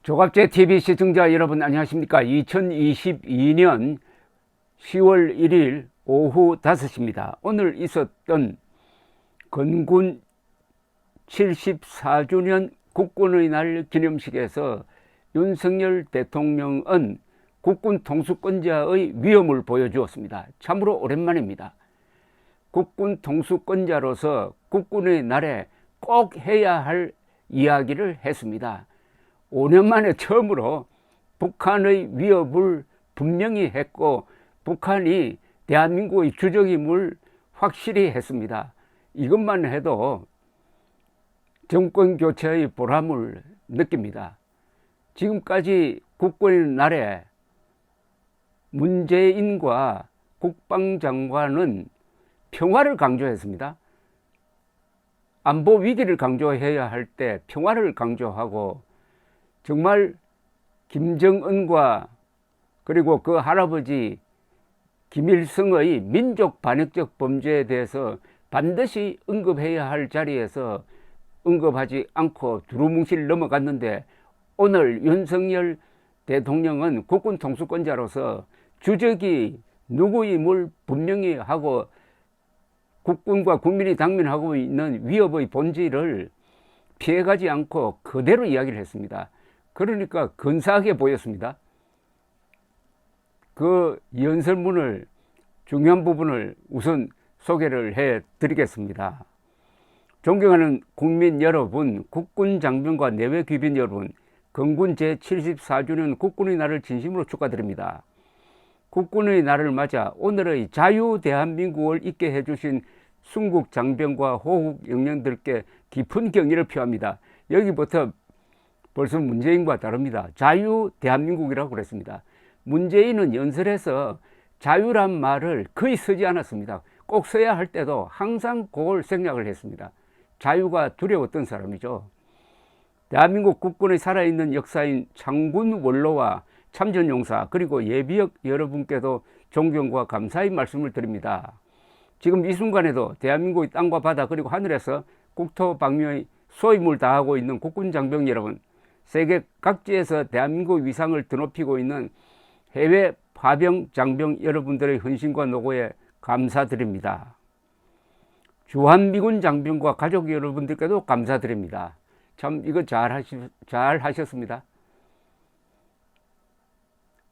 조갑제 TV 시청자 여러분 안녕하십니까? 2022년 10월 1일 오후 5시입니다. 오늘 있었던 건군 74주년 국군의 날 기념식에서 윤석열 대통령은 국군 통수권자의 위엄을 보여주었습니다. 참으로 오랜만입니다. 국군 통수권자로서 국군의 날에 꼭 해야 할 이야기를 했습니다. 5년 만에 처음으로 북한의 위협을 분명히 했고 북한이 대한민국의 주적임을 확실히 했습니다. 이것만 해도 정권 교체의 보람을 느낍니다. 지금까지 국군의 날에 문재인과 국방장관은 평화를 강조했습니다. 안보 위기를 강조해야 할 때 평화를 강조하고 정말 김정은과 그리고 그 할아버지 김일성의 민족 반역적 범죄에 대해서 반드시 언급해야 할 자리에서 언급하지 않고 두루뭉실 넘어갔는데 오늘 윤석열 대통령은 국군 통수권자로서 주적이 누구임을 분명히 하고 국군과 국민이 당면하고 있는 위협의 본질을 피해가지 않고 그대로 이야기를 했습니다. 그러니까 근사하게 보였습니다. 그 연설문을 중요한 부분을 우선 소개를 해 드리겠습니다. 존경하는 국민 여러분, 국군 장병과 내외 귀빈 여러분, 건군 제74주년 국군의 날을 진심으로 축하드립니다. 국군의 날을 맞아 오늘의 자유 대한민국을 있게 해주신 순국 장병과 호국 영령들께 깊은 경의를 표합니다. 여기부터 벌써 문재인과 다릅니다. 자유 대한민국이라고 그랬습니다. 문재인은 연설에서 자유란 말을 거의 쓰지 않았습니다. 꼭 써야 할 때도 항상 그걸 생략을 했습니다. 자유가 두려웠던 사람이죠. 대한민국 국군의 살아있는 역사인 창군 원로와 참전용사 그리고 예비역 여러분께도 존경과 감사의 말씀을 드립니다. 지금 이 순간에도 대한민국의 땅과 바다 그리고 하늘에서 국토 방위의 소임을 다하고 있는 국군 장병 여러분, 세계 각지에서 대한민국 위상을 드높이고 있는 해외 파병 장병 여러분들의 헌신과 노고에 감사드립니다. 주한미군 장병과 가족 여러분들께도 감사드립니다. 참 이거 잘 하셨습니다.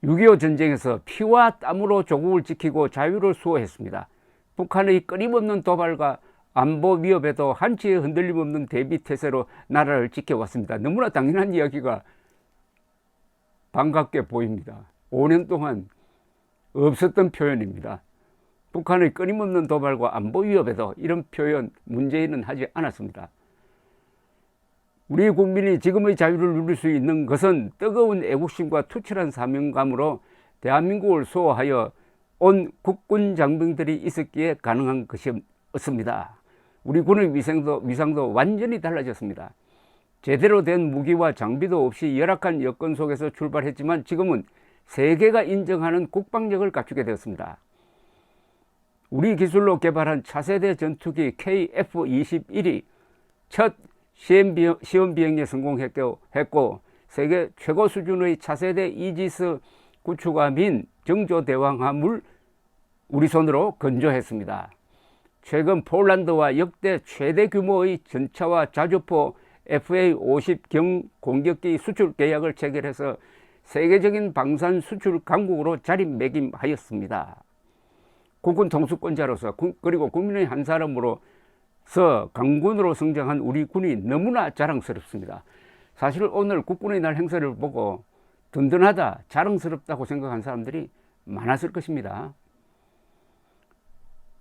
6.25 전쟁에서 피와 땀으로 조국을 지키고 자유를 수호했습니다. 북한의 끊임없는 도발과 안보 위협에도 한치의 흔들림 없는 대비태세로 나라를 지켜왔습니다. 너무나 당연한 이야기가 반갑게 보입니다. 5년 동안 없었던 표현입니다. 북한의 끊임없는 도발과 안보 위협에도 이런 표현 문재인은 하지 않았습니다. 우리 국민이 지금의 자유를 누릴 수 있는 것은 뜨거운 애국심과 투철한 사명감으로 대한민국을 수호하여 온 국군 장병들이 있었기에 가능한 것이었습니다. 우리 군의 위상도 완전히 달라졌습니다. 제대로 된 무기와 장비도 없이 열악한 여건 속에서 출발했지만 지금은 세계가 인정하는 국방력을 갖추게 되었습니다. 우리 기술로 개발한 차세대 전투기 KF-21이 첫 시험 비행에 성공했고 세계 최고 수준의 차세대 이지스 구축함인 정조대왕함을 우리 손으로 건조했습니다. 최근 폴란드와 역대 최대 규모의 전차와 자주포 FA-50 공격기 수출 계약을 체결해서 세계적인 방산 수출 강국으로 자리매김하였습니다. 국군 통수권자로서 그리고 국민의 한 사람으로서 강군으로 성장한 우리 군이 너무나 자랑스럽습니다. 사실 오늘 국군의 날 행사를 보고 든든하다, 자랑스럽다고 생각한 사람들이 많았을 것입니다.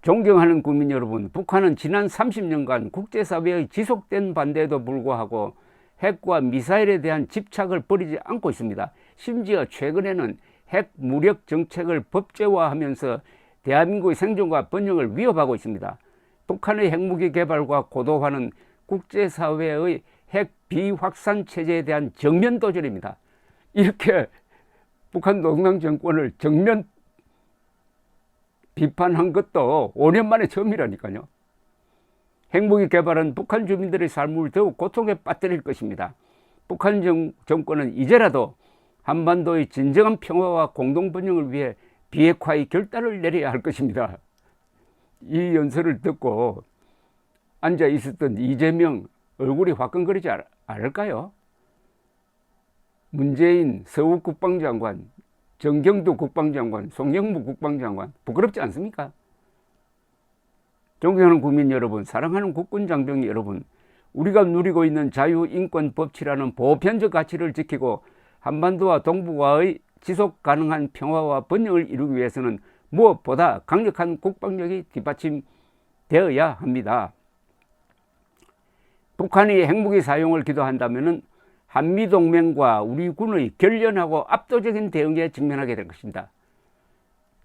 존경하는 국민 여러분, 북한은 지난 30년간 국제사회의 지속된 반대에도 불구하고 핵과 미사일에 대한 집착을 버리지 않고 있습니다. 심지어 최근에는 핵 무력 정책을 법제화하면서 대한민국의 생존과 번영을 위협하고 있습니다. 북한의 핵무기 개발과 고도화는 국제사회의 핵 비확산 체제에 대한 정면 도전입니다. 이렇게 북한 노동당 정권을 정면 비판한 것도 5년 만에 처음이라니까요. 핵무기 개발은 북한 주민들의 삶을 더욱 고통에 빠뜨릴 것입니다. 북한 정권은 이제라도 한반도의 진정한 평화와 공동번영을 위해 비핵화의 결단을 내려야 할 것입니다. 이 연설을 듣고 앉아 있었던 이재명 얼굴이 화끈거리지 않을까요? 문재인 서욱 국방장관, 정경두 국방장관, 송영무 국방장관 부끄럽지 않습니까? 존경하는 국민 여러분, 사랑하는 국군 장병 여러분, 우리가 누리고 있는 자유, 인권, 법치라는 보편적 가치를 지키고 한반도와 동북아의 지속 가능한 평화와 번영을 이루기 위해서는 무엇보다 강력한 국방력이 뒷받침되어야 합니다. 북한이 핵무기 사용을 기도한다면 한미동맹과 우리 군의 결연하고 압도적인 대응에 직면하게 될 것입니다.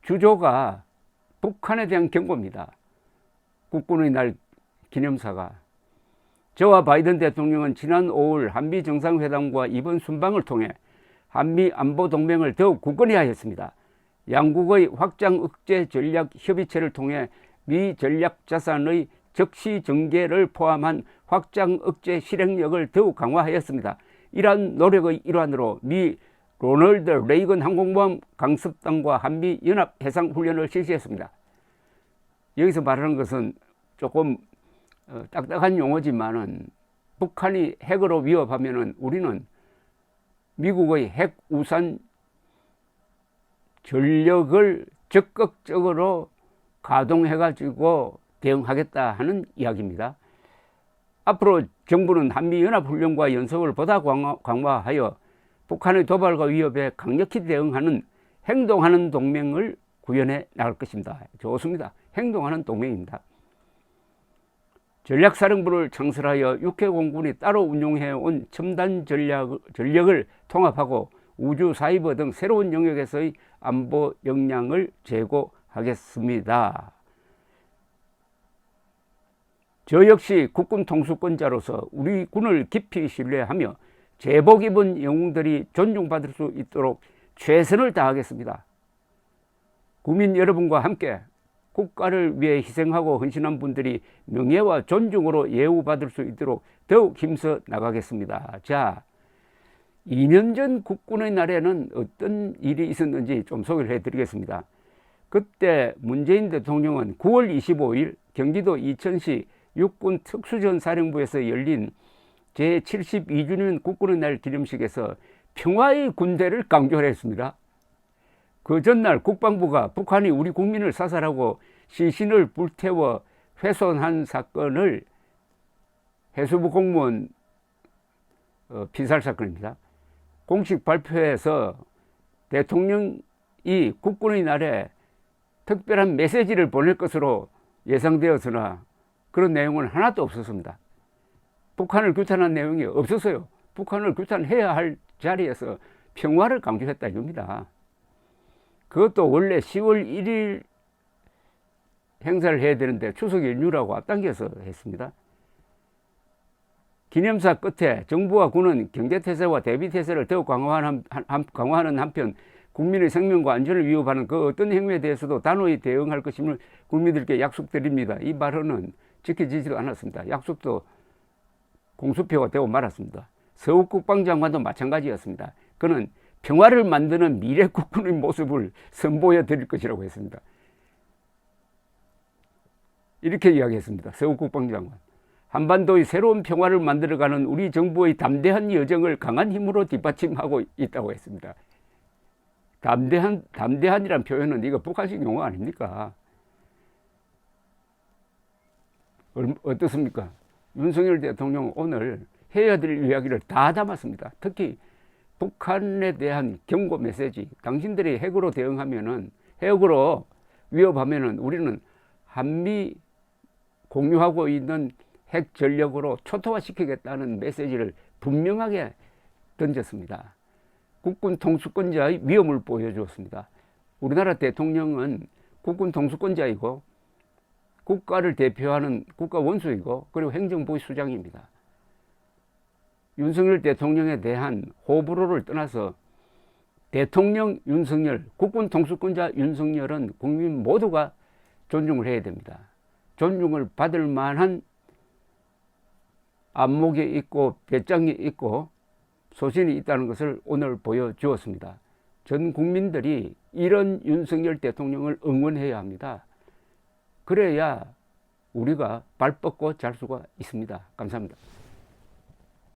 주조가 북한에 대한 경고입니다. 국군의 날 기념사가. 저와 바이든 대통령은 지난 5월 한미 정상회담과 이번 순방을 통해 한미 안보 동맹을 더욱 굳건히 하였습니다. 양국의 확장 억제 전략 협의체를 통해 미 전략 자산의 적시 전개를 포함한 확장 억제 실행력을 더욱 강화하였습니다. 이러한 노력의 일환으로 미 로널드 레이건 항공모함 강습단과 한미 연합 해상 훈련을 실시했습니다. 여기서 말하는 것은 조금 딱딱한 용어지만은 북한이 핵으로 위협하면은 우리는 미국의 핵 우산 전력을 적극적으로 가동해가지고 대응하겠다 하는 이야기입니다. 앞으로 정부는 한미연합훈련과 연습을 보다 강화하여 북한의 도발과 위협에 강력히 대응하는 행동하는 동맹을 구현해 나갈 것입니다. 좋습니다. 행동하는 동맹입니다. 전략사령부를 창설하여 육해공군이 따로 운용해온 첨단 전력을 통합하고 우주, 사이버 등 새로운 영역에서의 안보 역량을 제고하겠습니다. 저 역시 국군 통수권자로서 우리 군을 깊이 신뢰하며 제복 입은 영웅들이 존중받을 수 있도록 최선을 다하겠습니다. 국민 여러분과 함께 국가를 위해 희생하고 헌신한 분들이 명예와 존중으로 예우받을 수 있도록 더욱 힘써 나가겠습니다. 자, 2년 전 국군의 날에는 어떤 일이 있었는지 좀 소개를 해드리겠습니다. 그때 문재인 대통령은 9월 25일 경기도 이천시 육군 특수전사령부에서 열린 제72주년 국군의 날 기념식에서 평화의 군대를 강조를 했습니다. 그 전날 국방부가 북한이 우리 국민을 사살하고 시신을 불태워 훼손한 사건을 해수부 공무원 피살 사건입니다. 공식 발표에서 대통령이 국군의 날에 특별한 메시지를 보낼 것으로 예상되었으나 그런 내용은 하나도 없었습니다. 북한을 규탄한 내용이 없었어요. 북한을 규탄해야 할 자리에서 평화를 강조했다 이겁니다. 그것도 원래 10월 1일 행사를 해야 되는데 추석 연휴라고 앞당겨서 했습니다. 기념사 끝에 정부와 군은 경제태세와 대비태세를 더욱 강화하는 한편 국민의 생명과 안전을 위협하는 그 어떤 행위에 대해서도 단호히 대응할 것임을 국민들께 약속드립니다. 이 발언은 지켜지지도 않았습니다. 약속도 공수표가 되고 말았습니다. 서욱 국방장관도 마찬가지였습니다. 그는 평화를 만드는 미래 국군의 모습을 선보여 드릴 것이라고 했습니다. 이렇게 이야기했습니다. 서욱 국방장관. 한반도의 새로운 평화를 만들어가는 우리 정부의 담대한 여정을 강한 힘으로 뒷받침하고 있다고 했습니다. 담대한이란 표현은 이거 북한식 용어 아닙니까? 어떻습니까? 윤석열 대통령 오늘 해야 될 이야기를 다 담았습니다. 특히 북한에 대한 경고 메시지. 당신들이 핵으로 대응하면은, 핵으로 위협하면은 우리는 한미 공유하고 있는 핵 전력으로 초토화시키겠다는 메시지를 분명하게 던졌습니다. 국군 통수권자의 위험을 보여주었습니다. 우리나라 대통령은 국군 통수권자이고 국가를 대표하는 국가 원수이고 그리고 행정부의 수장입니다. 윤석열 대통령에 대한 호불호를 떠나서 대통령 윤석열, 국군 통수권자 윤석열은 국민 모두가 존중을 해야 됩니다. 존중을 받을 만한 안목이 있고 배짱이 있고 소신이 있다는 것을 오늘 보여주었습니다. 전 국민들이 이런 윤석열 대통령을 응원해야 합니다. 그래야 우리가 발 뻗고 잘 수가 있습니다. 감사합니다.